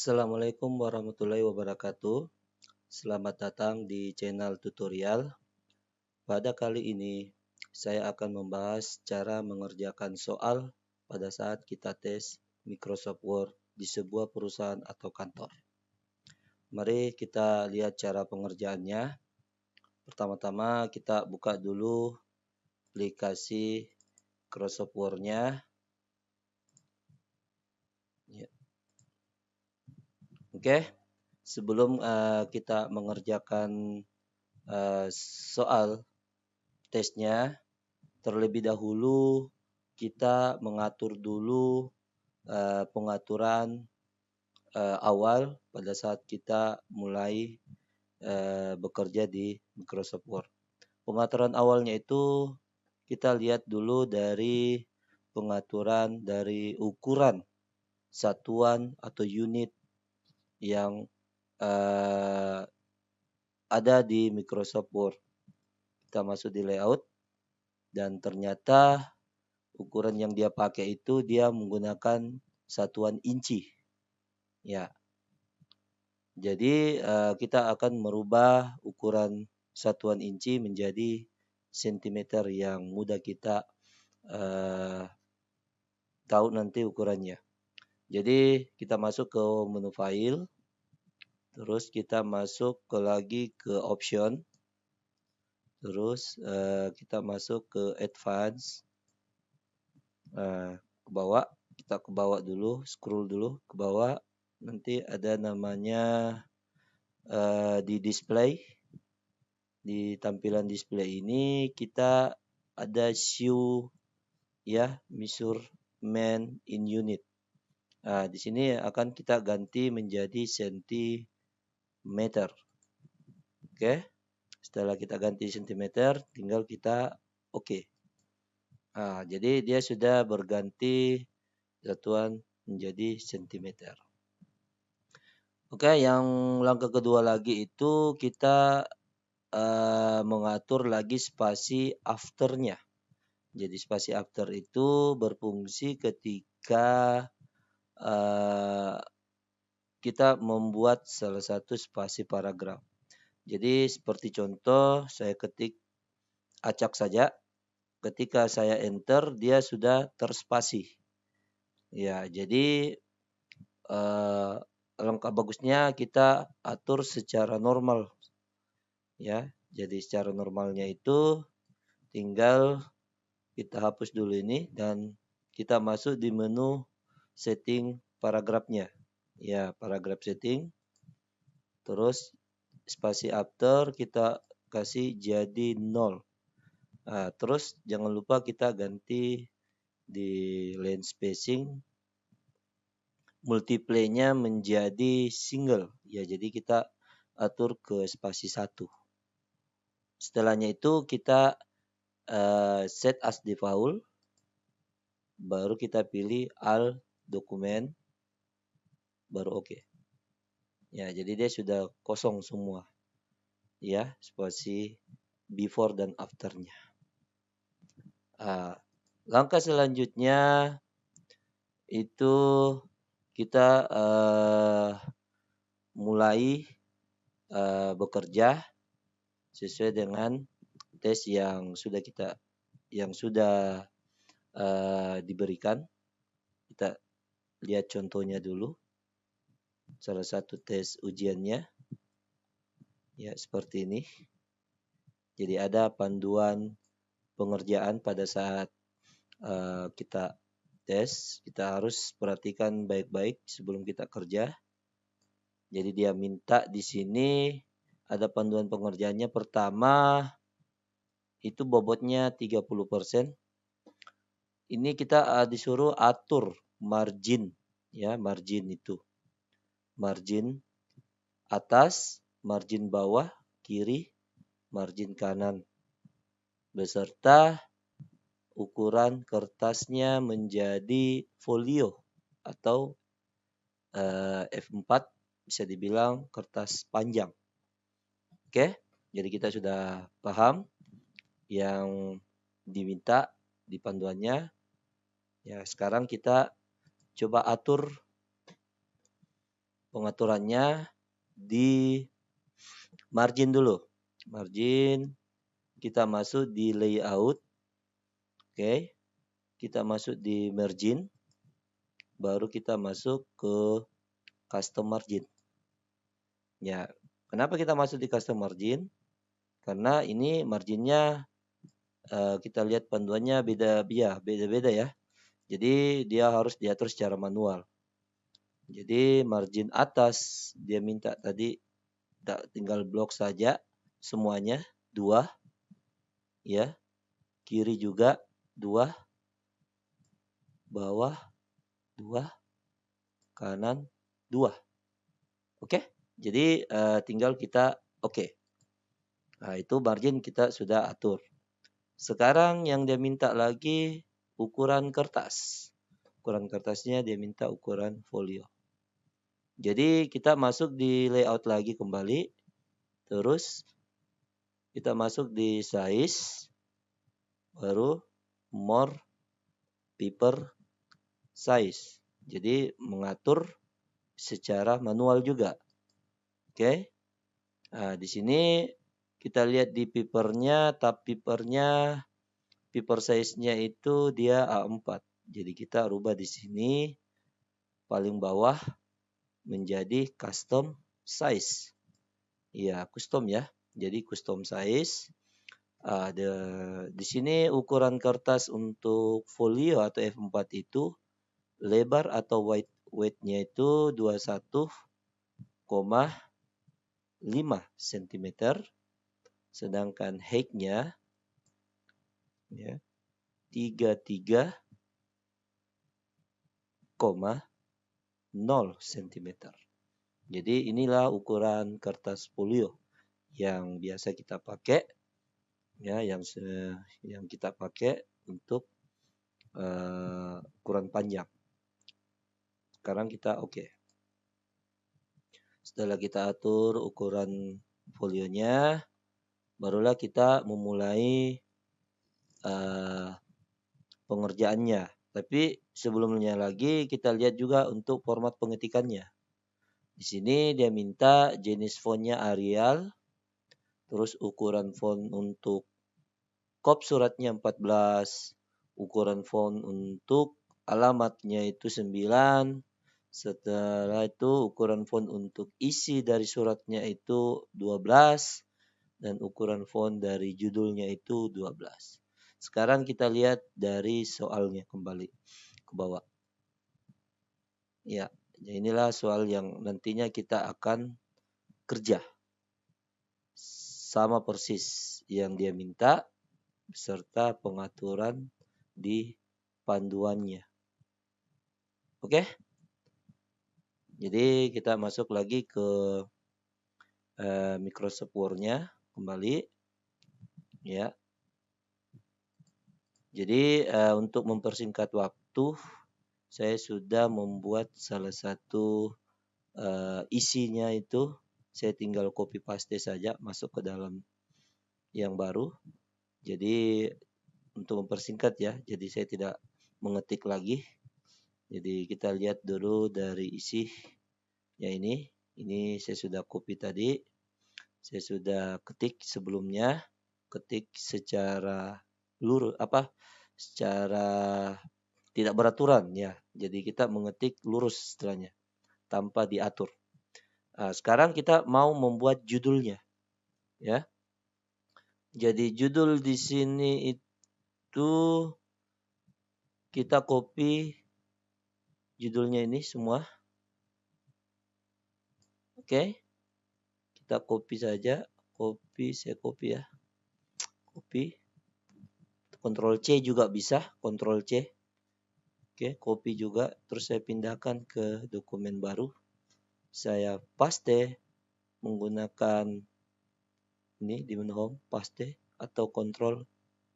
Assalamualaikum warahmatullahi wabarakatuh. Selamat datang di channel tutorial. Pada kali ini, saya akan membahas cara mengerjakan soal pada saat kita tes Microsoft Word di sebuah perusahaan atau kantor. Mari kita lihat cara pengerjaannya. Pertama-tama kita buka dulu aplikasi Microsoft Word-nya. Oke. Sebelum kita mengerjakan soal tesnya, terlebih dahulu kita mengatur dulu pengaturan awal pada saat kita mulai bekerja di Microsoft Word. Pengaturan awalnya itu kita lihat dulu dari pengaturan dari ukuran satuan atau unit yang ada di Microsoft Word. Kita masuk di layout dan ternyata ukuran yang dia pakai itu dia menggunakan satuan inci. Ya. Jadi kita akan merubah ukuran satuan inci menjadi sentimeter yang mudah kita tahu nanti ukurannya. Jadi kita masuk ke menu file, terus kita masuk lagi ke option, terus kita masuk ke advance, ke bawah, kita ke bawah dulu, scroll dulu ke bawah, nanti ada namanya di display. Di tampilan display ini kita ada show ya measurement in unit. Nah, di sini akan kita ganti menjadi sentimeter. Oke. Setelah kita ganti sentimeter, tinggal kita oke. Nah, jadi dia sudah berganti satuan menjadi sentimeter. Oke, yang langkah kedua lagi itu kita mengatur lagi spasi afternya. Jadi spasi after itu berfungsi ketika kita membuat salah satu spasi paragraf. Jadi seperti contoh saya ketik acak saja. Ketika saya enter dia sudah terspasi. Ya, jadi langkah bagusnya kita atur secara normal. Ya, jadi secara normalnya itu tinggal kita hapus dulu ini dan kita masuk di menu setting paragrafnya. Ya, paragraf setting. Terus spasi after kita kasih jadi 0. Nah, terus jangan lupa kita ganti di line spacing multiply-nya menjadi single. Ya, jadi kita atur ke spasi 1. Setelahnya itu kita set as default, baru kita pilih all dokumen, baru oke. Ya, jadi dia sudah kosong semua. Ya, spasi before dan afternya. Langkah selanjutnya itu kita mulai bekerja sesuai dengan tes yang sudah diberikan. Kita lihat contohnya dulu. Salah satu tes ujiannya. Ya, seperti ini. Jadi ada panduan pengerjaan pada saat kita tes. Kita harus perhatikan baik-baik sebelum kita kerja. Jadi dia minta di sini ada panduan pengerjaannya. Pertama itu bobotnya 30%. Ini kita disuruh atur margin, ya, margin itu. Margin atas, margin bawah, kiri, margin kanan. Beserta ukuran kertasnya menjadi folio atau F4, bisa dibilang kertas panjang. Oke, jadi kita sudah paham yang diminta di panduannya. Ya, sekarang kita coba atur pengaturannya di margin dulu. Margin, kita masuk di layout. Oke. Kita masuk di margin. Baru kita masuk ke custom margin. Ya, kenapa kita masuk di custom margin? Karena ini marginnya kita lihat panduannya beda-beda ya. Jadi dia harus diatur secara manual. Jadi margin atas dia minta tadi tinggal blok saja semuanya 2 ya. Kiri juga 2, bawah 2, kanan 2. Oke. Jadi tinggal kita oke. Nah, itu margin kita sudah atur. Sekarang yang dia minta lagi ukuran kertas. Ukuran kertasnya dia minta ukuran folio. Jadi kita masuk di layout lagi kembali. Terus kita masuk di size. Baru more paper size. Jadi mengatur secara manual juga. Oke. Nah, di sini kita lihat di papernya, tab papernya, paper size-nya itu dia A4. Jadi kita rubah di sini paling bawah menjadi custom size. Iya, custom ya. Jadi custom size. Di sini ukuran kertas untuk folio atau F4 itu lebar atau width-nya itu 21,5 cm. Sedangkan height-nya ya 33,0 cm. Jadi inilah ukuran kertas folio yang biasa kita pakai ya, yang kita pakai untuk ukuran panjang. Sekarang kita oke. Setelah kita atur ukuran folionya, barulah kita memulai pengerjaannya. Tapi sebelumnya lagi kita lihat juga untuk format pengetikannya. Di sini dia minta jenis fontnya Arial, terus ukuran font untuk kop suratnya 14, ukuran font untuk alamatnya itu 9. Setelah itu ukuran font untuk isi dari suratnya itu 12 dan ukuran font dari judulnya itu 12. Sekarang kita lihat dari soalnya kembali ke bawah. Ya, inilah soal yang nantinya kita akan kerja. Sama persis yang dia minta beserta pengaturan di panduannya. Oke? Jadi kita masuk lagi ke Microsoft Word-nya kembali. Ya. Jadi untuk mempersingkat waktu, saya sudah membuat salah satu isinya itu. Saya tinggal copy paste saja masuk ke dalam yang baru. Jadi untuk mempersingkat ya, jadi saya tidak mengetik lagi. Jadi kita lihat dulu dari isi ya ini saya sudah copy tadi. Saya sudah ketik sebelumnya, ketik secara secara tidak beraturan ya. Jadi kita mengetik lurus setelahnya tanpa diatur. Nah, sekarang kita mau membuat judulnya ya. Jadi judul di sini itu kita copy judulnya ini semua. Oke. Kita copy saja. Saya copy ya. Copy. Ctrl C juga bisa. Ctrl C. Oke, copy juga. Terus saya pindahkan ke dokumen baru. Saya paste menggunakan ini di menu home. Paste atau Ctrl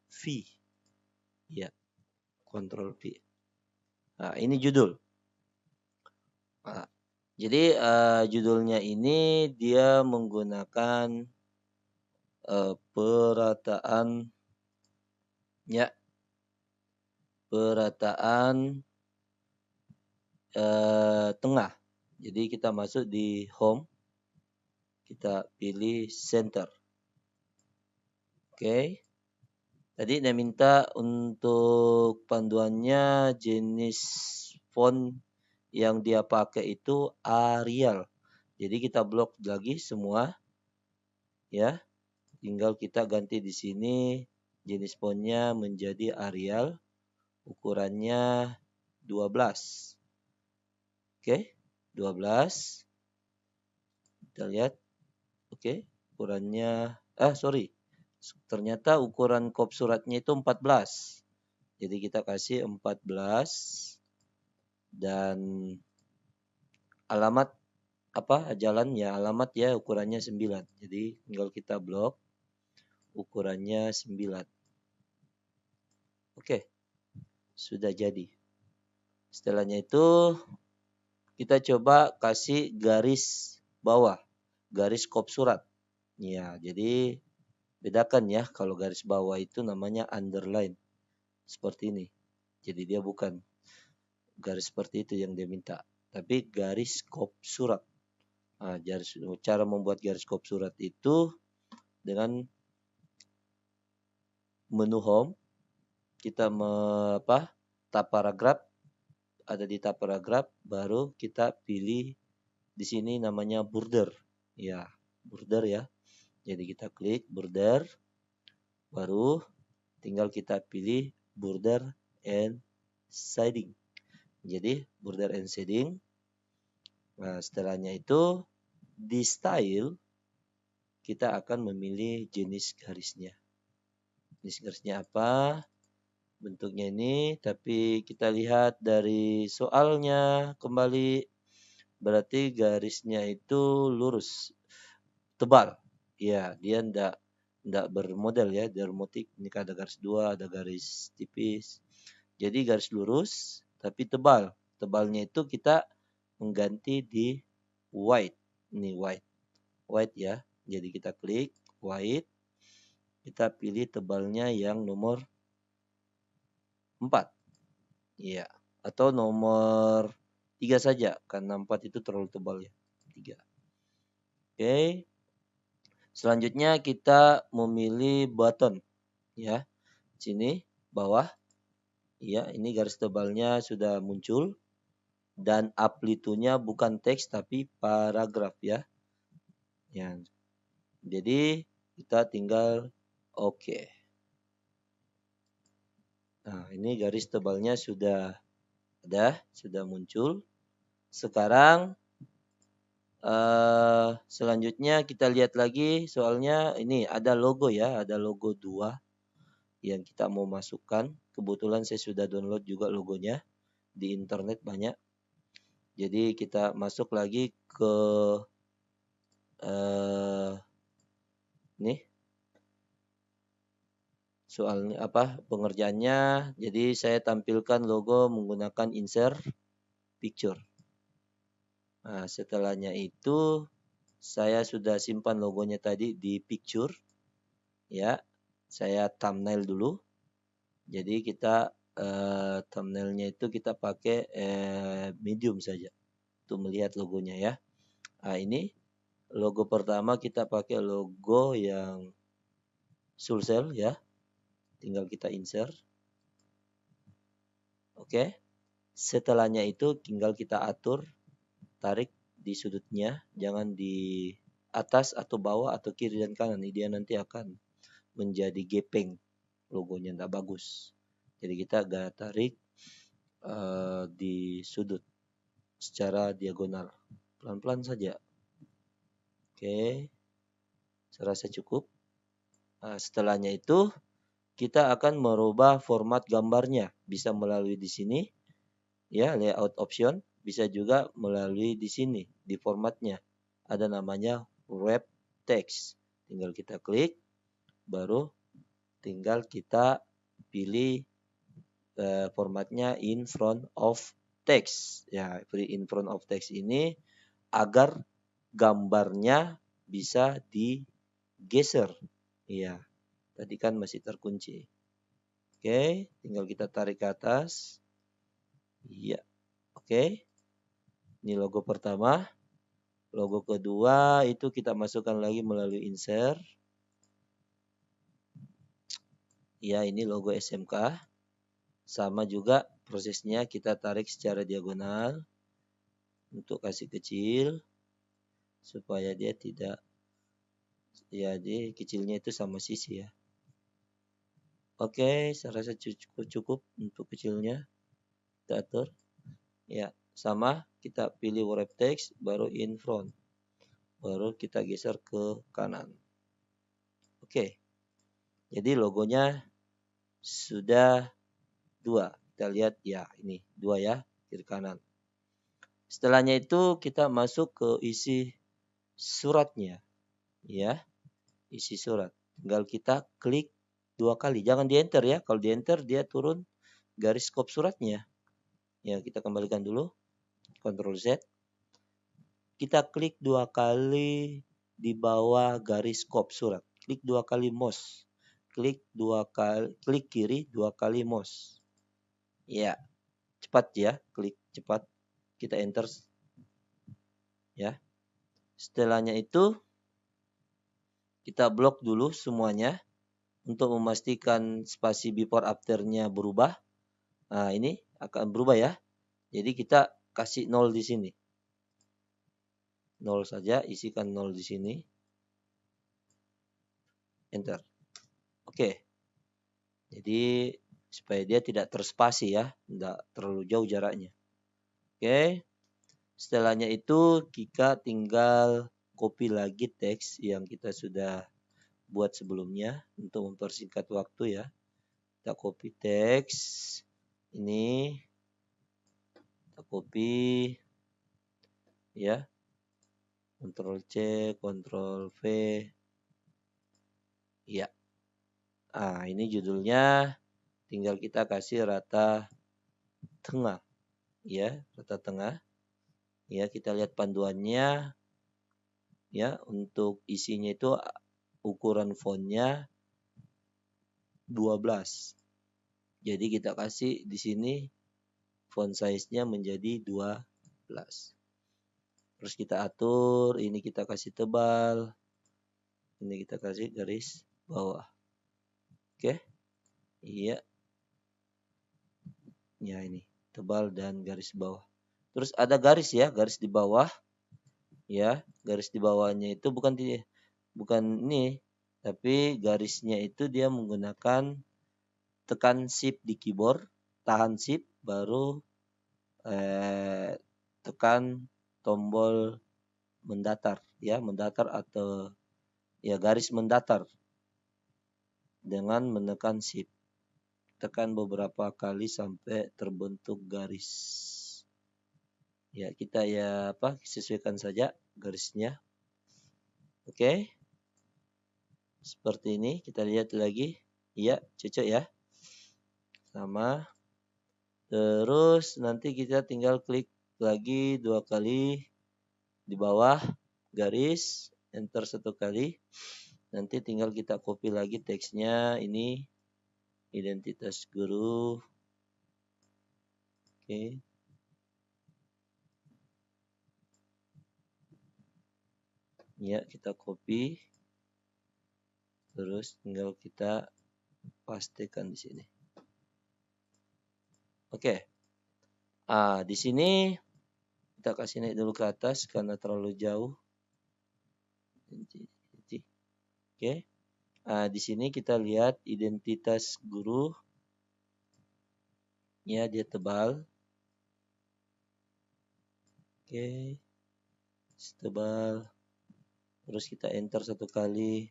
V. Ya. Ctrl V. Nah, ini judul. Nah, jadi judulnya ini dia menggunakan perataan tengah Jadi kita masuk di home, kita pilih center. Oke. Tadi dia minta untuk panduannya jenis font yang dia pakai itu Arial. Jadi kita blok lagi semua, ya. Tinggal kita ganti di sini jenis fontnya menjadi Arial, ukurannya 12. Oke, 12. Kita lihat. Oke, ukurannya ternyata ukuran kop suratnya itu 14. Jadi kita kasih 14 dan alamat alamat ya ukurannya 9. Jadi tinggal kita blok ukurannya 9. Oke, sudah jadi. Setelahnya itu kita coba kasih garis bawah, garis kop surat. Ya, jadi bedakan ya, kalau garis bawah itu namanya underline. Seperti ini. Jadi dia bukan garis seperti itu yang dia minta, tapi garis kop surat. Nah, cara membuat garis kop surat itu dengan menu home, kita tab paragraf, ada di tab paragraf, baru kita pilih di sini namanya border. Ya, border ya. Jadi kita klik border, baru tinggal kita pilih border and shading. Jadi border and shading. Nah, setelahnya itu di style kita akan memilih jenis garisnya. Jenis garisnya apa? Bentuknya ini, tapi kita lihat dari soalnya kembali, berarti garisnya itu lurus, tebal. Ya, dia ndak bermodel ya, dermotik. Ini ada garis 2, ada garis tipis. Jadi garis lurus tapi tebal. Tebalnya itu kita mengganti di white. Ini white. White ya. Jadi kita klik white. Kita pilih tebalnya yang nomor 4. Iya. Atau nomor 3 saja. Karena 4 itu terlalu tebal ya. 3. Oke. Selanjutnya kita memilih button. Ya. Sini bawah. Ya, ini garis tebalnya sudah muncul. Dan amplitunya bukan teks tapi paragraf ya. Ya. Jadi kita tinggal oke. Nah, ini garis tebalnya sudah ada, sudah muncul. Sekarang selanjutnya kita lihat lagi, soalnya ini ada logo ya, ada logo 2 yang kita mau masukkan. Kebetulan saya sudah download juga logonya di internet banyak. Jadi kita masuk lagi ke nih soalnya pengerjaannya. Jadi saya tampilkan logo menggunakan insert picture. Nah, setelahnya itu saya sudah simpan logonya tadi di picture. Ya, saya thumbnail dulu. Jadi kita thumbnailnya itu kita pakai medium saja untuk melihat logonya ya. Nah, ini logo pertama kita pakai logo yang Sulsel ya. Tinggal kita insert. Oke. Setelahnya itu tinggal kita atur, tarik di sudutnya, jangan di atas atau bawah atau kiri dan kanan. Ini dia nanti akan menjadi gepeng, logonya tidak bagus. Jadi kita agak tarik di sudut secara diagonal, pelan-pelan saja. Oke, saya rasa cukup. Nah, setelahnya itu kita akan merubah format gambarnya, bisa melalui di sini ya, layout option, bisa juga melalui di sini di formatnya ada namanya wrap text. Tinggal kita klik, baru tinggal kita pilih formatnya in front of text ya. In front of text ini agar gambarnya bisa digeser ya. Tadi kan masih terkunci. Oke, tinggal kita tarik ke atas. Iya. Oke. Ini logo pertama. Logo kedua itu kita masukkan lagi melalui insert. Ya, ini logo SMK. Sama juga prosesnya kita tarik secara diagonal untuk kasih kecil supaya dia tidak, ya dia kecilnya itu sama sisi ya. Oke, saya rasa cukup untuk kecilnya. Kita atur. Ya, sama kita pilih wrap text baru in front. Baru kita geser ke kanan. Oke. Jadi logonya sudah 2. Kita lihat ya, ini 2 ya, kiri kanan. Setelahnya itu kita masuk ke isi suratnya. Ya, isi surat. Tinggal kita klik 2 kali. Jangan di enter ya. Kalau di enter dia turun garis skop suratnya. Ya, kita kembalikan dulu. Ctrl Z. Kita klik 2 kali di bawah garis skop surat. Klik 2 kali mouse. Klik kiri 2 kali mouse. Ya, cepat ya, klik cepat. Kita enter. Ya. Setelahnya itu kita blok dulu semuanya untuk memastikan spasi before after-nya berubah. Nah, ini akan berubah ya. Jadi kita kasih 0 di sini. 0 saja, isikan 0 di sini. Enter. Oke. Jadi supaya dia tidak terspasi ya, tidak terlalu jauh jaraknya. Oke. Setelahnya itu kita tinggal copy lagi teks yang kita sudah buat sebelumnya untuk mempersingkat waktu ya. Kita copy teks ini, kita copy ya, Ctrl C, Ctrl V ya. Ini judulnya tinggal kita kasih rata tengah ya, rata tengah ya. Kita lihat panduannya ya, untuk isinya itu ukuran fontnya 12. Jadi kita kasih di sini font size-nya menjadi 12. Terus kita atur, ini kita kasih tebal. Ini kita kasih garis bawah. Oke. Iya. Ya, ini tebal dan garis bawah. Terus ada garis ya, garis di bawah. Ya, garis di bawahnya itu bukan ini, tapi garisnya itu dia menggunakan tekan shift di keyboard, tahan shift baru tekan tombol mendatar ya, mendatar atau ya garis mendatar dengan menekan shift. Tekan beberapa kali sampai terbentuk garis. Ya, kita sesuaikan saja garisnya. Oke. Seperti ini, kita lihat lagi. Ya, cocok ya. Sama. Terus nanti kita tinggal klik lagi 2 kali di bawah garis, enter 1 kali. Nanti tinggal kita copy lagi teksnya, ini identitas guru. Oke. Ya, kita copy. Terus tinggal kita pastikan di sini. Oke. Di sini kita kasih naik dulu ke atas karena terlalu jauh. Oke. Di sini kita lihat identitas guru. Ya, dia tebal. Oke. Tebal. Terus kita enter 1 kali.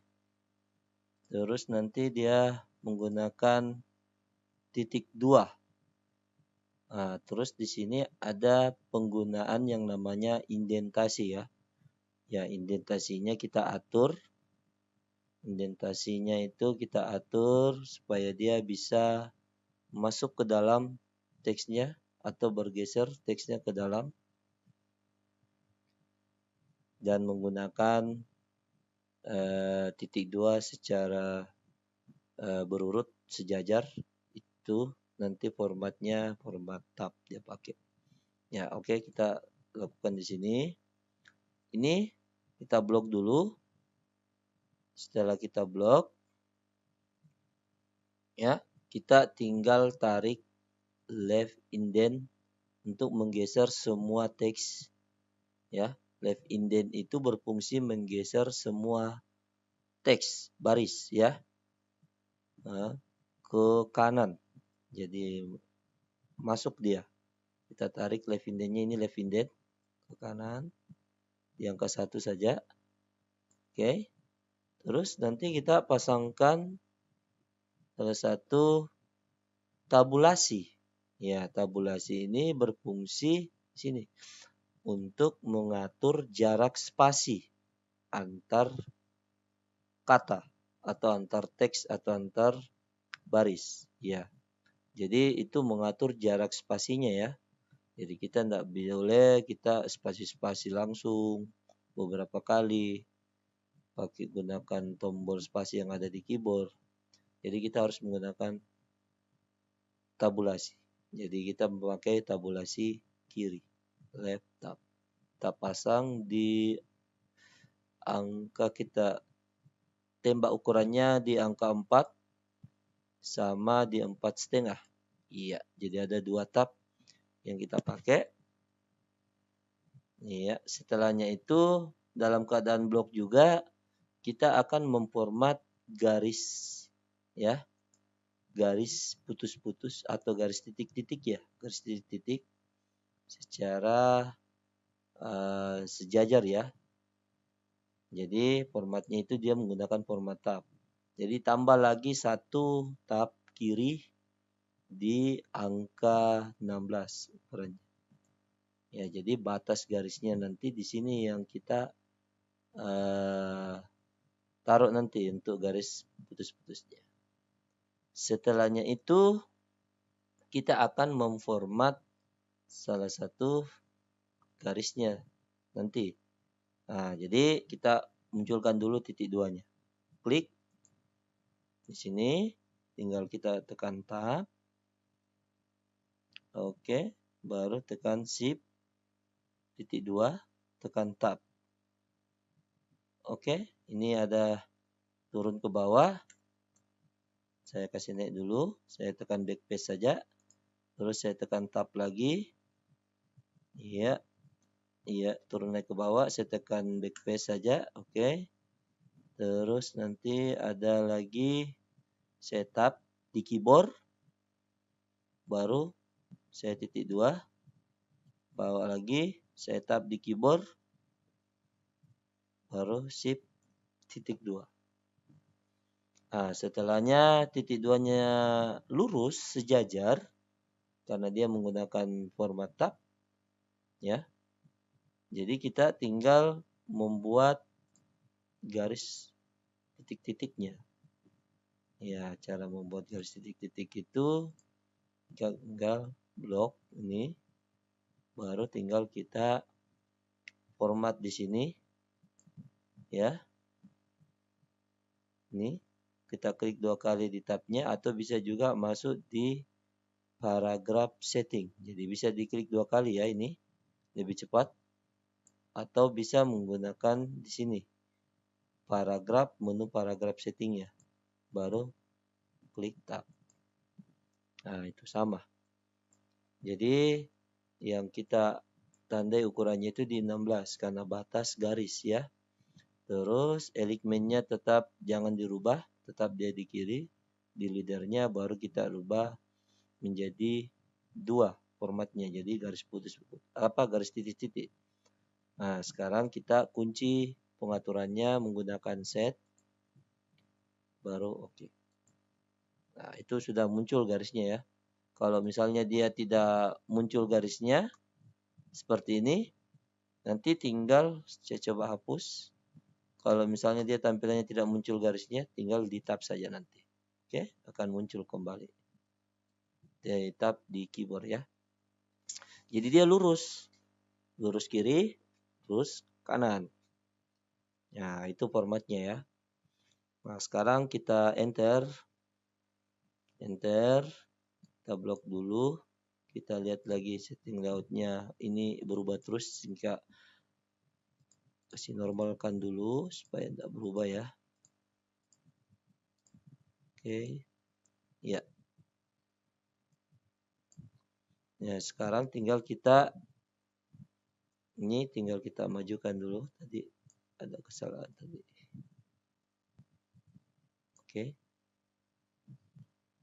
Terus nanti dia menggunakan titik 2. Terus di sini ada penggunaan yang namanya indentasi ya. Ya, indentasinya kita atur. Indentasinya itu kita atur supaya dia bisa masuk ke dalam teksnya atau bergeser teksnya ke dalam. Dan menggunakan titik 2 secara berurut sejajar. Itu nanti formatnya format tab dia pakai. Ya, oke, kita lakukan di sini. Ini kita blok dulu. Setelah kita blok, ya, kita tinggal tarik left indent untuk menggeser semua teks, ya. Left indent itu berfungsi menggeser semua teks baris, ya, ke kanan. Jadi masuk dia. Kita tarik left indentnya, ini left indent ke kanan. Di angka 1 saja. Oke. Terus nanti kita pasangkan salah satu tabulasi. Ya, tabulasi ini berfungsi sini untuk mengatur jarak spasi antar kata atau antar teks atau antar baris. Ya. Jadi itu mengatur jarak spasinya, ya. Jadi kita tidak boleh kita spasi-spasi langsung beberapa kali pakai gunakan tombol spasi yang ada di keyboard. Jadi kita harus menggunakan tabulasi. Jadi kita memakai tabulasi kiri, left tab. Kita pasang di angka, kita tembak ukurannya di angka 4 sama di 4,5. Iya, jadi ada 2 tab yang kita pakai. Iya, setelahnya itu dalam keadaan blok juga kita akan memformat garis, ya. Garis putus-putus atau garis titik-titik, ya. Garis titik-titik secara sejajar, ya. Jadi formatnya itu dia menggunakan format tab. Jadi tambah lagi 1 tab kiri di angka 16 ukurannya. Ya, jadi batas garisnya nanti di sini yang kita taruh nanti untuk garis putus-putusnya. Setelahnya itu kita akan memformat salah satu garisnya nanti. Nah, jadi kita munculkan dulu titik 2-nya. Klik di sini, tinggal kita tekan tab. Oke, baru tekan shift titik 2, tekan tab. Oke, ini ada turun ke bawah. Saya kasih naik dulu, saya tekan backspace saja. Terus saya tekan tab lagi. Iya. Iya, turun naik ke bawah, saya tekan backspace saja. Oke. Terus nanti ada lagi saya tab di keyboard. Baru saya titik 2. Bawa lagi, saya tab di keyboard. Baru shift titik 2. Nah, setelahnya titik 2-nya lurus sejajar karena dia menggunakan format tab, ya. Jadi kita tinggal membuat garis titik-titiknya. Ya, cara membuat garis titik-titik itu tinggal blok ini, baru tinggal kita format di sini, ya. Ini kita klik 2 kali di tabnya, atau bisa juga masuk di paragraph setting. Jadi bisa diklik 2 kali, ya, ini lebih cepat. Atau bisa menggunakan di sini paragraph, menu paragraph settingnya, baru klik tab. Nah, itu sama. Jadi yang kita tandai ukurannya itu di 16 karena batas garis, ya. Terus elemennya tetap jangan dirubah, tetap dia di kiri. Di leadernya baru kita rubah menjadi 2 formatnya. Jadi garis putus, garis titik-titik. Nah, sekarang kita kunci pengaturannya menggunakan set. Baru oke. Nah, itu sudah muncul garisnya, ya. Kalau misalnya dia tidak muncul garisnya seperti ini, nanti tinggal saya coba hapus. Kalau misalnya dia tampilannya tidak muncul garisnya, tinggal di tab saja nanti. Oke, akan muncul kembali. Di tab di keyboard, ya. Jadi dia lurus. Lurus kiri, terus kanan. Nah, itu formatnya, ya. Nah, sekarang kita enter. Enter. Kita blok dulu. Kita lihat lagi setting layoutnya. Ini berubah terus, sehingga kasih normalkan dulu supaya tidak berubah ya. Oke. Ya. Ya, sekarang tinggal kita majukan dulu. Tadi ada kesalahan tadi. Oke.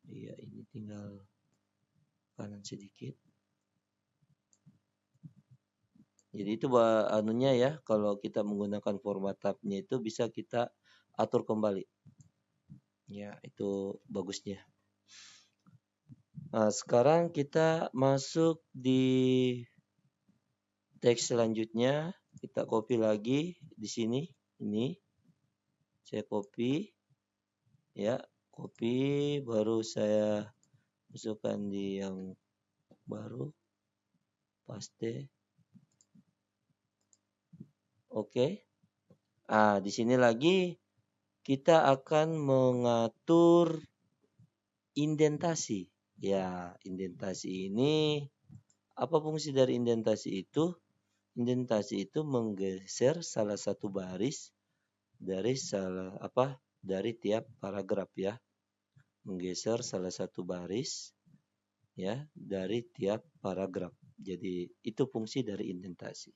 Iya, ini tinggal kanan sedikit. Jadi itu anunya ya, kalau kita menggunakan format tabnya itu bisa kita atur kembali. Ya, itu bagusnya. Nah, sekarang kita masuk di teks selanjutnya. Kita copy lagi di sini. Ini saya copy. Ya, copy, baru saya masukkan di yang baru. Paste. Oke. Ah, di sini lagi kita akan mengatur indentasi. Ya, indentasi ini apa fungsi dari indentasi itu? Indentasi itu menggeser salah satu baris dari tiap paragraf ya. Menggeser salah satu baris ya dari tiap paragraf. Jadi itu fungsi dari indentasi.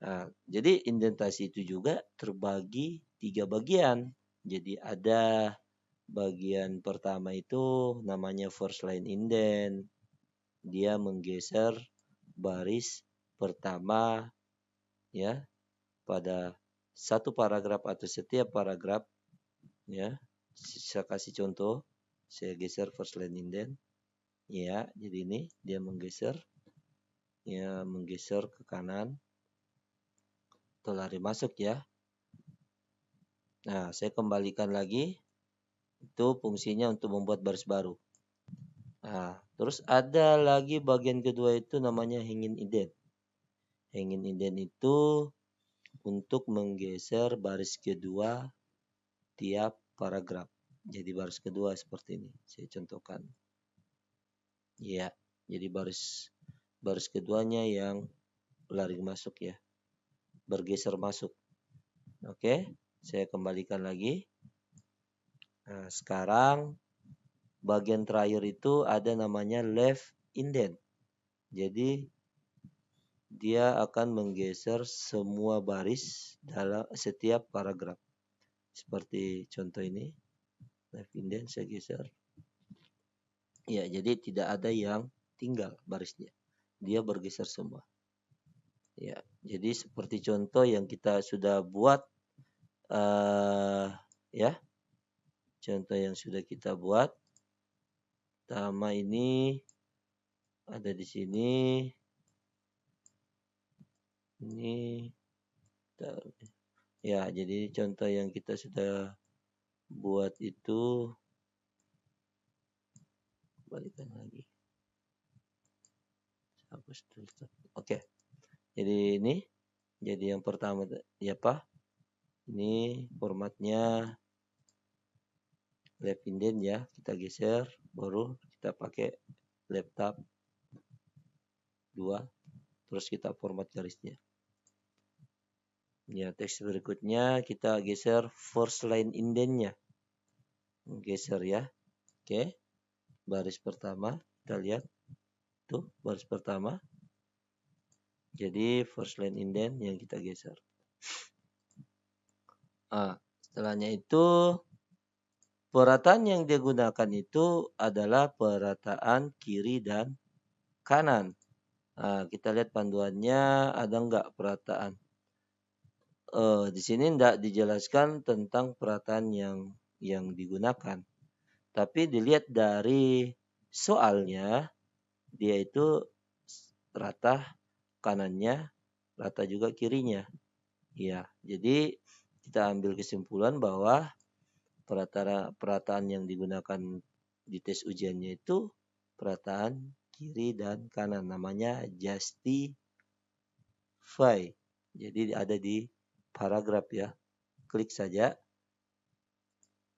Nah, jadi indentasi itu juga terbagi 3 bagian. Jadi ada bagian pertama itu namanya first line indent. Dia menggeser baris pertama ya pada satu paragraf atau setiap paragraf ya. Saya kasih contoh. Saya geser first line indent. Ya, jadi ini dia menggeser ke kanan. Atau lari masuk ya. Nah, saya kembalikan lagi. Itu fungsinya untuk membuat baris baru. Nah, terus ada lagi bagian kedua itu namanya hanging indent. Hanging indent itu untuk menggeser baris kedua tiap paragraf. Jadi baris kedua seperti ini. Saya contohkan. Ya, jadi baris keduanya yang lari masuk ya. Bergeser masuk. Oke, saya kembalikan lagi. Nah, sekarang bagian terakhir itu ada namanya left indent. Jadi dia akan menggeser semua baris dalam setiap paragraf. Seperti contoh ini. Left indent saya geser. Ya, jadi tidak ada yang tinggal barisnya. Dia bergeser semua. Ya, jadi seperti contoh yang kita sudah buat ya. Contoh yang sudah kita buat. Pertama ini ada di sini. Ini ya, jadi contoh yang kita sudah buat itu balikan lagi. Hapus dulu. Oke. Jadi ini jadi yang pertama ya Pak. Ini formatnya left indent ya, kita geser, baru kita pakai laptop 2, terus kita format garisnya. Ya, teks berikutnya kita geser first line indentnya, geser ya. Oke, baris pertama kita lihat tuh baris pertama. Jadi first line indent yang kita geser. Setelahnya itu perataan yang digunakan itu adalah perataan kiri dan kanan. Nah, kita lihat panduannya ada enggak perataan. Di sini enggak dijelaskan tentang perataan yang digunakan. Tapi dilihat dari soalnya, dia itu rata kanannya, rata juga kirinya. Ya, jadi kita ambil kesimpulan bahwa perataan yang digunakan di tes ujiannya itu perataan kiri dan kanan, namanya justify. Jadi ada di paragraf ya. Klik saja.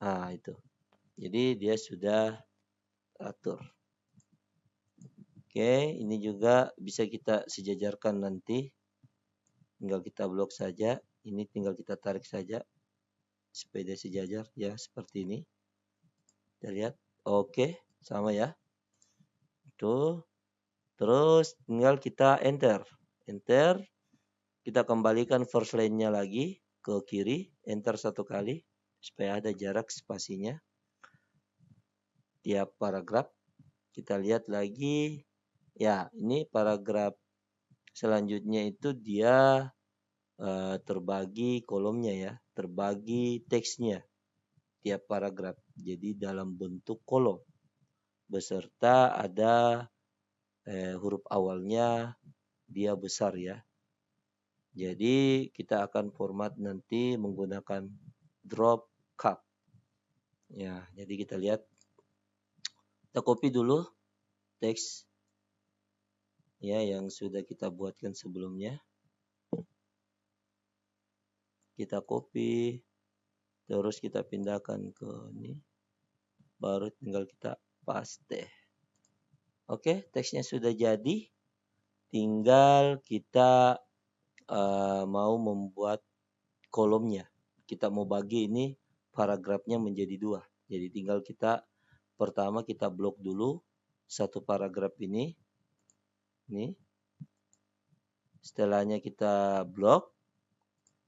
Nah, itu. Jadi dia sudah atur. Oke, ini juga bisa kita sejajarkan nanti. Tinggal kita blok saja. Ini tinggal kita tarik saja supaya dia sejajar ya, seperti ini. Kita lihat. Oke, sama ya. Tuh. Terus tinggal kita enter. Enter. Kita kembalikan first line-nya lagi ke kiri. Enter 1 kali supaya ada jarak spasinya tiap paragraf. Kita lihat lagi. Ya, ini paragraf selanjutnya itu dia terbagi kolomnya ya, terbagi teksnya tiap paragraf. Jadi dalam bentuk kolom beserta ada huruf awalnya dia besar ya. Jadi kita akan format nanti menggunakan drop cap. Ya, jadi kita lihat. Kita copy dulu teks ya yang sudah kita buatkan sebelumnya. Kita copy, terus kita pindahkan ke ini. Baru tinggal kita paste. Oke, teksnya sudah jadi. Tinggal kita mau membuat kolomnya. Kita mau bagi ini paragrafnya menjadi 2. Jadi tinggal kita pertama kita blok dulu satu paragraf ini. Nih. Setelahnya kita blok,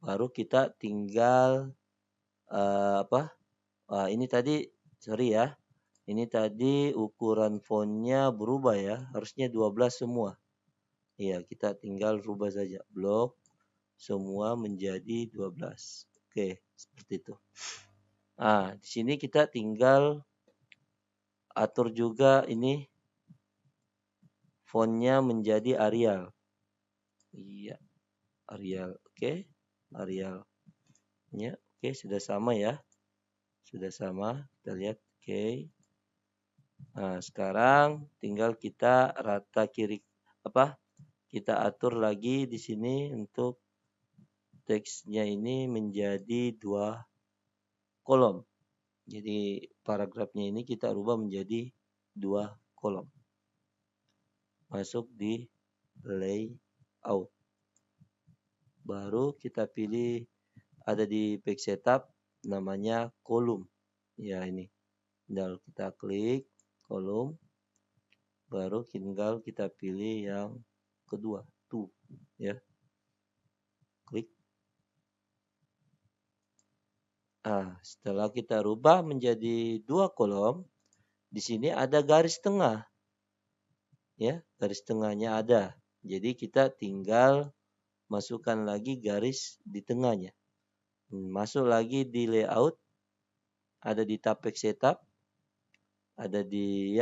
baru kita tinggal ini tadi sorry ya. Ini tadi ukuran fontnya berubah ya. Harusnya 12 semua. Iya, kita tinggal rubah saja. Blok semua menjadi 12. Oke, seperti itu. Nah, di sini kita tinggal atur juga ini fontnya menjadi Arial. Iya, Arial. Oke, Arial. Ya, oke, sudah sama ya. Sudah sama. Kita lihat. Oke. Nah, sekarang tinggal kita rata kiri kita atur lagi di sini untuk teksnya ini menjadi 2 kolom. Jadi paragrafnya ini kita rubah menjadi 2 kolom. Masuk di layout. Baru kita pilih ada di page setup namanya kolom. Ya ini. Tinggal kita klik kolom. Baru tinggal kita pilih yang kedua. Tuh ya. Klik. Setelah kita rubah menjadi 2 kolom, di sini ada garis tengah. Ya, garis tengahnya ada. Jadi kita tinggal masukkan lagi garis di tengahnya. Masuk lagi di layout, ada di tab page setup, ada di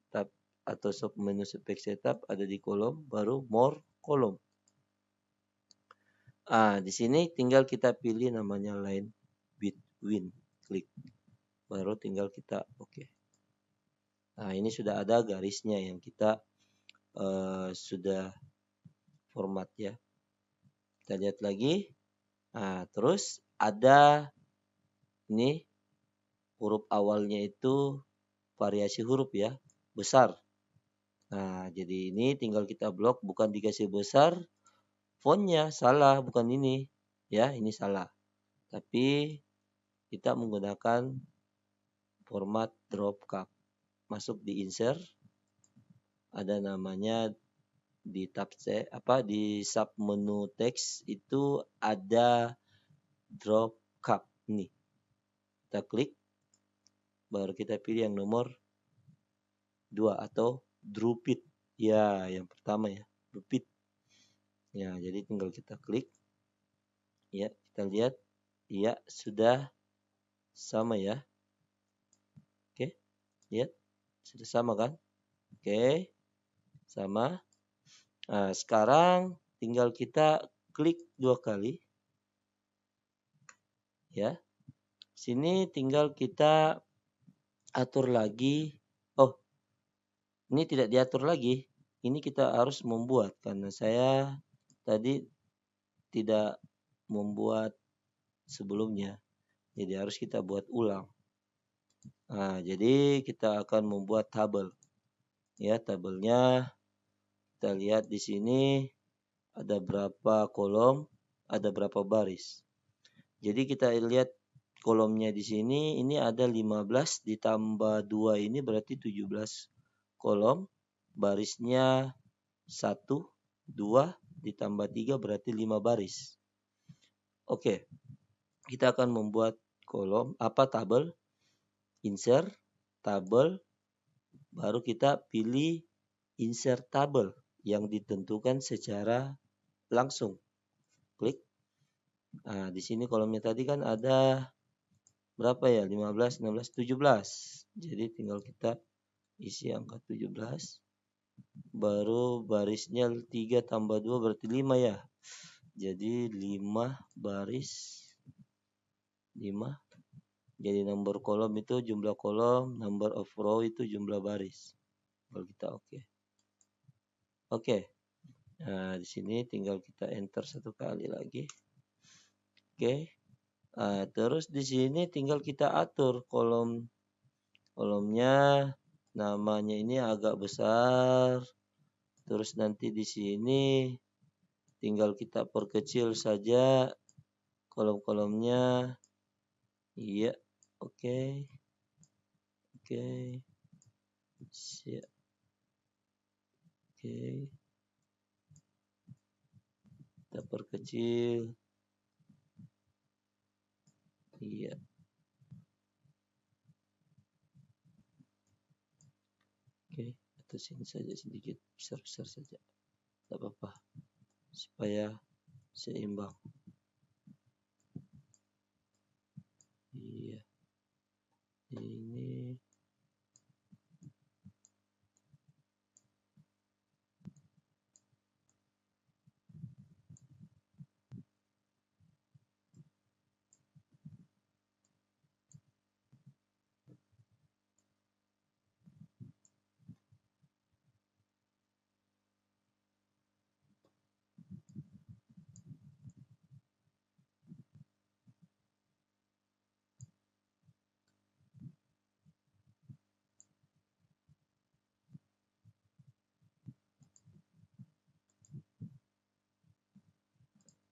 tab atau sub menu page setup, ada di kolom, baru more kolom. Di sini tinggal kita pilih namanya line between, klik. Baru tinggal kita oke. Nah, ini sudah ada garisnya yang kita sudah format ya. Kita lihat lagi. Terus ada ini huruf awalnya itu variasi huruf ya, besar. Nah, jadi ini tinggal kita blok, bukan dikasih besar. Fontnya salah, bukan ini. Ya, ini salah. Tapi kita menggunakan format drop cap. Masuk di insert. Ada namanya di tab di sub menu teks itu ada drop cap nih. Kita klik, baru kita pilih yang nomor 2 atau drop it. Ya, yang pertama ya, drop it. Ya, jadi tinggal kita klik. Ya, kita lihat. Ya, sudah sama ya. Oke, lihat. Sudah sama kan? Oke, sama. Nah, sekarang tinggal kita klik 2 kali. Ya. Sini tinggal kita atur lagi. Oh, ini tidak diatur lagi. Ini kita harus membuat karena saya tadi tidak membuat sebelumnya. Jadi harus kita buat ulang. Nah, jadi kita akan membuat tabel. Ya, tabelnya kita lihat di sini ada berapa kolom, ada berapa baris. Jadi kita lihat kolomnya di sini, ini ada 15 ditambah 2 ini berarti 17 kolom. Barisnya 1, 2 ditambah 3 berarti 5 baris. Oke, kita akan membuat kolom tabel, insert tabel, baru kita pilih insert tabel yang ditentukan secara langsung. Klik. Nah, di sini kolomnya tadi kan ada berapa ya? 15, 16, 17. Jadi tinggal kita isi angka 17. Baru barisnya 3 tambah 2 berarti 5 ya. Jadi 5 baris 5. Jadi nomor kolom itu jumlah kolom, number of row itu jumlah baris. Kalau kita oke. Oke. Nah, di sini tinggal kita enter satu kali lagi. Oke. Nah, terus di sini tinggal kita atur kolomnya, namanya ini agak besar. Terus nanti di sini tinggal kita perkecil saja kolom-kolomnya. Iya, oke. Oke. Siap. Oke. Kita perkecil. Iya. Oke, atau sini saja sedikit besar-besar saja. Tidak apa-apa. Supaya seimbang. Iya. Ini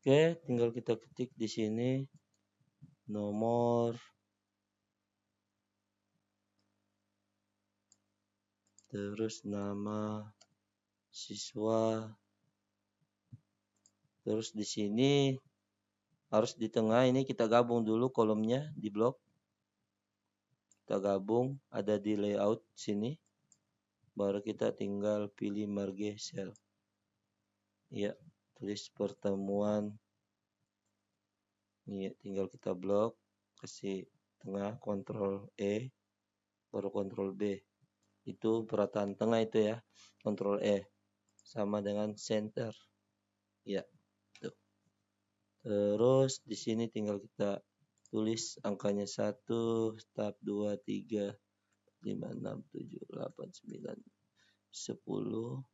oke, tinggal kita ketik di sini nomor, terus nama siswa, terus di sini harus di tengah ini kita gabung dulu kolomnya di blok. Kita gabung, ada di layout sini. Baru kita tinggal pilih merge cell. Ya, tulis pertemuan. Ini tinggal kita blok, kasih tengah, Ctrl E, baru Ctrl B. Itu perataan tengah itu ya, Ctrl E. Sama dengan center. Ya, tuh. Terus di sini tinggal kita tulis angkanya 1, tab 2, 3, 5, 6, 7, 8, 9, 10,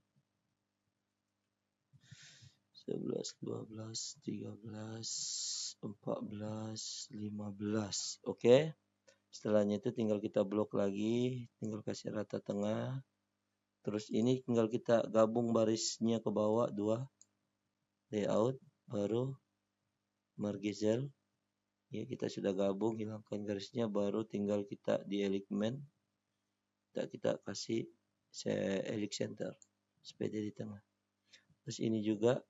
11, 12, 13, 14, 15. Oke. Setelahnya itu tinggal kita blok lagi, tinggal kasih rata tengah. Terus ini tinggal kita gabung barisnya ke bawah 2. Layout, baru merge cell. Ya, kita sudah gabung, hilangkan garisnya, baru tinggal kita di element. Kita kasih elix center supaya dia di tengah. Terus ini juga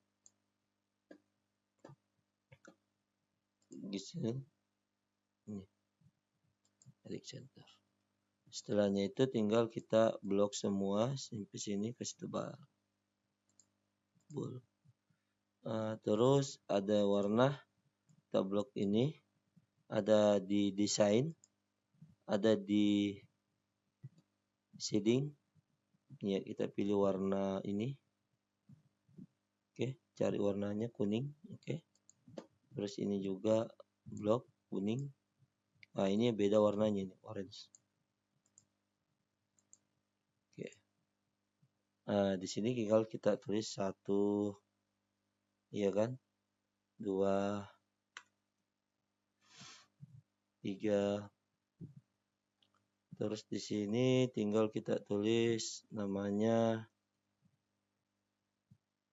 gitu. Ini elix center. Setelahnya itu tinggal kita blok semua sampai sini, kasih tebal. Terus ada warna, kita blok ini, ada di desain, ada di shading. Ya, kita pilih warna ini. Oke, cari warnanya kuning. Oke. Terus ini juga blok kuning. Nah, ini beda warnanya nih, orange. Oke. Nah, di sini tinggal kita tulis 1, iya kan? 2, 3. Terus di sini tinggal kita tulis namanya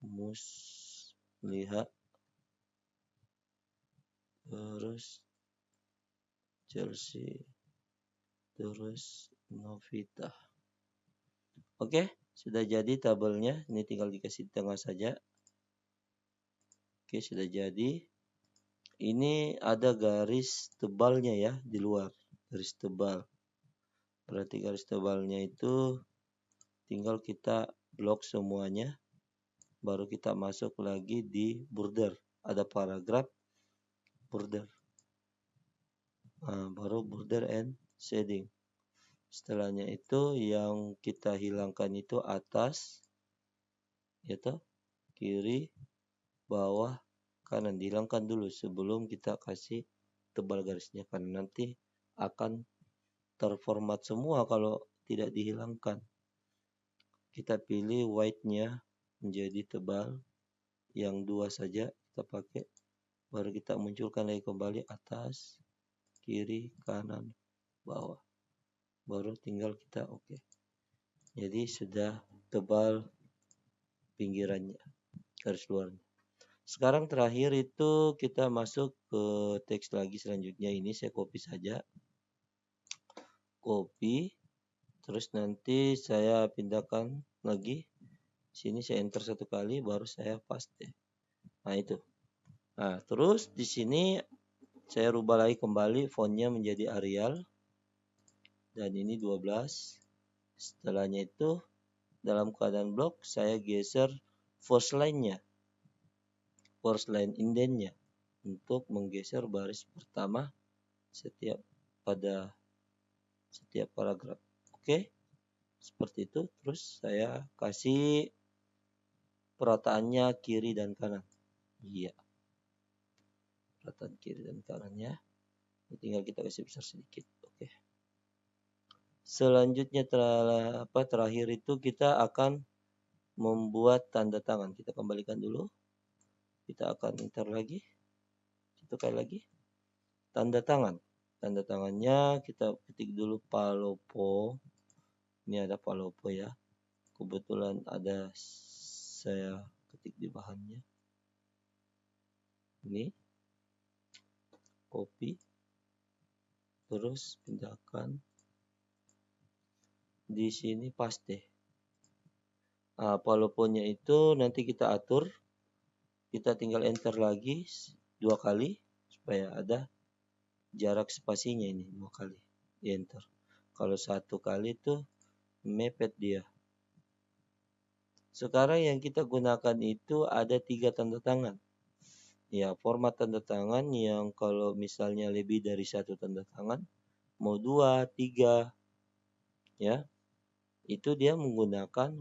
Musliha, terus Chelsea, terus Novita. Oke, sudah jadi tabelnya. Ini tinggal dikasih tengah saja. Oke, sudah jadi. Ini ada garis tebalnya ya di luar. Garis tebal. Berarti garis tebalnya itu tinggal kita blok semuanya. Baru kita masuk lagi di border. Ada paragraf border. Nah, baru border and shading. Setelahnya itu yang kita hilangkan itu atas, yaitu kiri, bawah, kanan. Dihilangkan dulu sebelum kita kasih tebal garisnya, karena nanti akan terformat semua kalau tidak dihilangkan. Kita pilih white-nya menjadi tebal, yang 2 saja kita pakai. Baru kita munculkan lagi kembali atas, kiri, kanan, bawah. Baru tinggal kita oke. Jadi sudah tebal pinggirannya, garis luarnya. Sekarang terakhir itu kita masuk ke teks lagi selanjutnya. Ini saya copy saja. Copy. Terus nanti saya pindahkan lagi. Sini saya enter 1 kali baru saya paste. Nah, itu. Nah, terus di sini saya rubah lagi kembali fontnya menjadi Arial. Dan ini 12. Setelahnya itu dalam keadaan blok saya geser first line-nya. First line indentnya untuk menggeser baris pertama pada setiap paragraf. Oke. Seperti itu. Terus saya kasih perataannya kiri dan kanan. Iya. Perataan kiri dan kanannya. Tinggal kita kasih besar sedikit. Oke. Selanjutnya terakhir itu kita akan membuat tanda tangan. Kita kembalikan dulu. Kita akan enter lagi. Satu kali lagi. Tanda tangan. Tanda tangannya kita ketik dulu Palopo. Ini ada Palopo ya. Kebetulan ada saya ketik di bahannya. Ini. Copy. Terus pindahkan. Di sini paste. Nah, Paloponya itu nanti kita atur. Kita tinggal enter lagi 2 kali supaya ada jarak spasinya ini 2 kali. Di enter. Kalau 1 kali itu mepet dia. Sekarang yang kita gunakan itu ada 3 tanda tangan. Ya, format tanda tangan yang kalau misalnya lebih dari 1 tanda tangan, mau 2, 3, ya. Itu dia menggunakan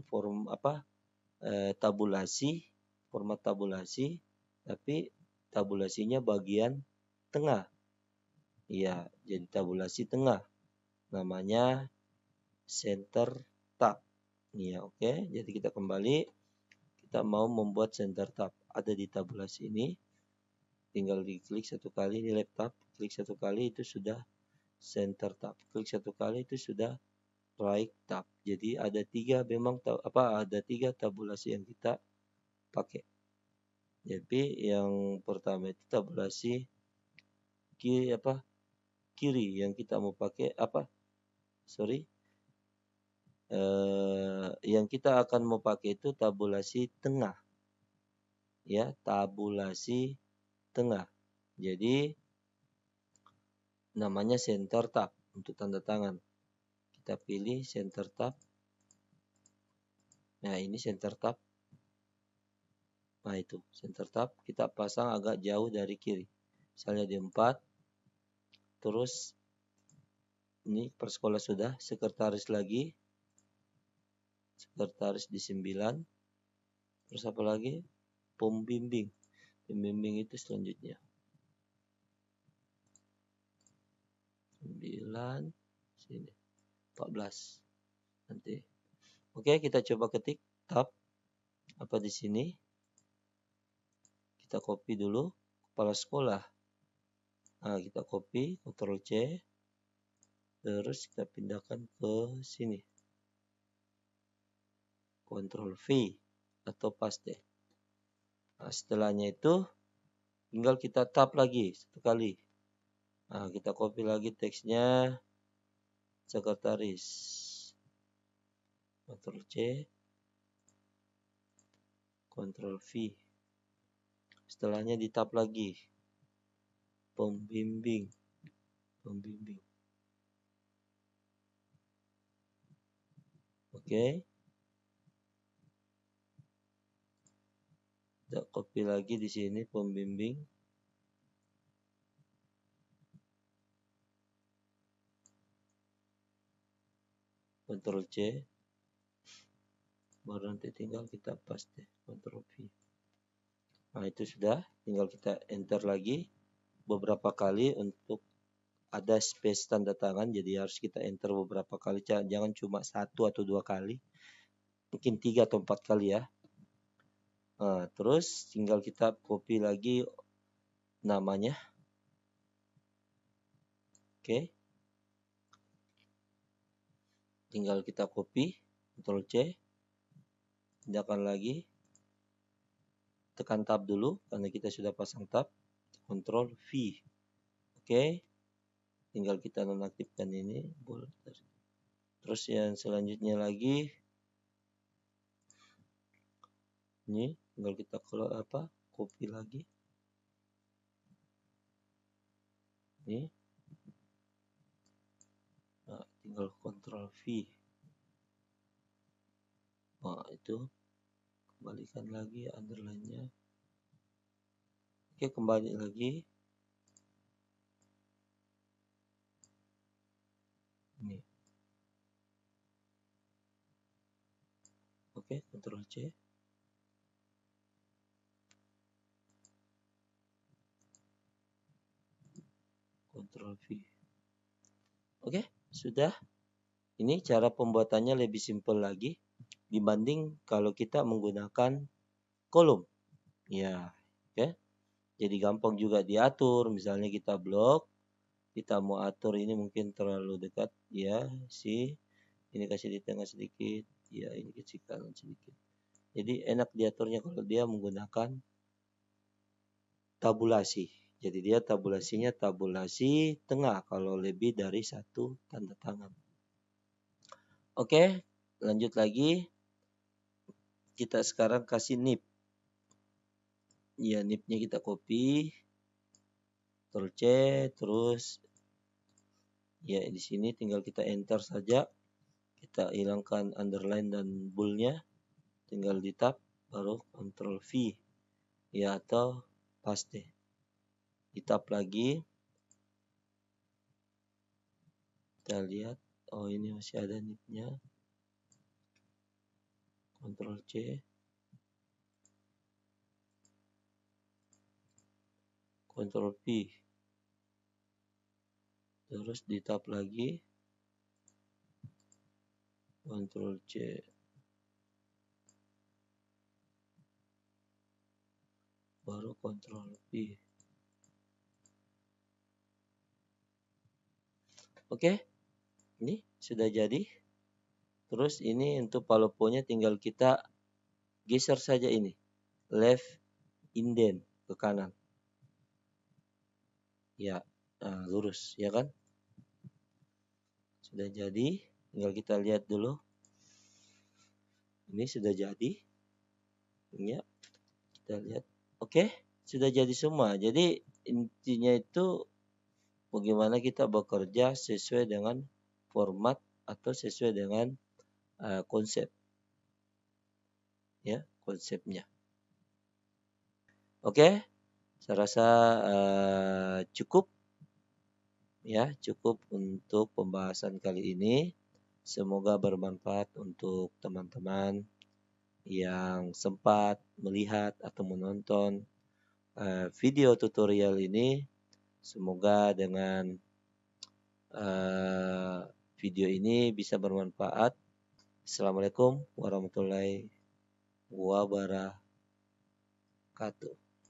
tabulasi, format tabulasi, tapi tabulasinya bagian tengah. Iya, jadi tabulasi tengah. Namanya center tab. Iya, oke. Jadi kita kembali. Kita mau membuat center tab. Ada di tabulasi ini. Tinggal diklik 1 kali di laptop. Klik 1 kali itu sudah center tab. Klik 1 kali itu sudah right tab. Jadi ada 3 memang ada 3 tabulasi yang kita pakai. Jadi yang pertama itu tabulasi kiri yang kita mau pakai yang kita akan mau pakai itu tabulasi tengah. Ya, tabulasi tengah. Jadi namanya center tab untuk tanda tangan. Kita pilih center tab. Nah, ini center tab. Nah, itu center tab. Kita pasang agak jauh dari kiri. Misalnya di 4. Terus ini persekolah sudah. Sekretaris lagi. Sekretaris di 9. Terus apa lagi? Pembimbing. Pembimbing itu selanjutnya. 9. Sini. 14. Nanti. Oke, kita coba ketik tab. Apa di sini? Kita copy dulu. Kepala sekolah. Nah, kita copy. Ctrl C. Terus kita pindahkan ke sini. Ctrl V. Atau paste. Nah, setelahnya itu tinggal kita tap lagi satu kali. Nah, kita copy lagi teksnya sekretaris. Ctrl C, Ctrl V. Setelahnya di tap lagi. Pembimbing. Oke. Kita copy lagi di sini pembimbing. Ctrl C. Baru nanti tinggal kita paste. Ctrl V. Nah, itu sudah. Tinggal kita enter lagi beberapa kali untuk ada space tanda tangan. Jadi harus kita enter beberapa kali. Jangan cuma 1 atau 2 kali. Mungkin 3 atau 4 kali ya. Nah, terus tinggal kita copy lagi namanya. Oke. Tinggal kita copy. Ctrl C. Tindakan lagi. Tekan tab dulu karena kita sudah pasang tab. Ctrl V. Oke. Tinggal kita nonaktifkan ini. Terus yang selanjutnya lagi. Ini tinggal kita copy lagi. Ini. Nah, tinggal Ctrl V. Nah, itu kembalikan lagi underline-nya. Oke, kembali lagi. Ini. Oke, Ctrl C. Ctrl V. Oke, sudah. Ini cara pembuatannya lebih simpel lagi dibanding kalau kita menggunakan kolom. Ya, oke. Jadi gampang juga diatur. Misalnya kita blok, kita mau atur ini mungkin terlalu dekat, ya, ini kasih di tengah sedikit, ya, ini kecil kanan sedikit. Jadi enak diaturnya kalau dia menggunakan tabulasi. Jadi dia tabulasinya tabulasi tengah kalau lebih dari 1 tanda tangan. Oke, lanjut lagi. Kita sekarang kasih nib. Ya, nibnya kita copy. Ctrl C, terus ya di sini tinggal kita enter saja. Kita hilangkan underline dan bold-nya. Tinggal di tab, baru Ctrl V. Ya, atau paste. Di tab lagi. Kita lihat, oh ini masih ada nibnya. Ctrl C. Ctrl V. Terus di tab lagi. Ctrl C. Baru Ctrl V. Oke. Ini sudah jadi. Terus ini untuk PowerPoint-nya tinggal kita geser saja ini. Left indent ke kanan. Ya, nah, lurus, ya kan? Sudah jadi. Tinggal kita lihat dulu. Ini sudah jadi. Ya, kita lihat. Oke, sudah jadi semua. Jadi intinya itu bagaimana kita bekerja sesuai dengan format atau sesuai dengan konsep. Ya, konsepnya. Oke, saya rasa cukup. Ya, cukup untuk pembahasan kali ini. Semoga bermanfaat untuk teman-teman yang sempat melihat atau menonton video tutorial ini. Semoga dengan video ini bisa bermanfaat. Assalamualaikum warahmatullahi wabarakatuh.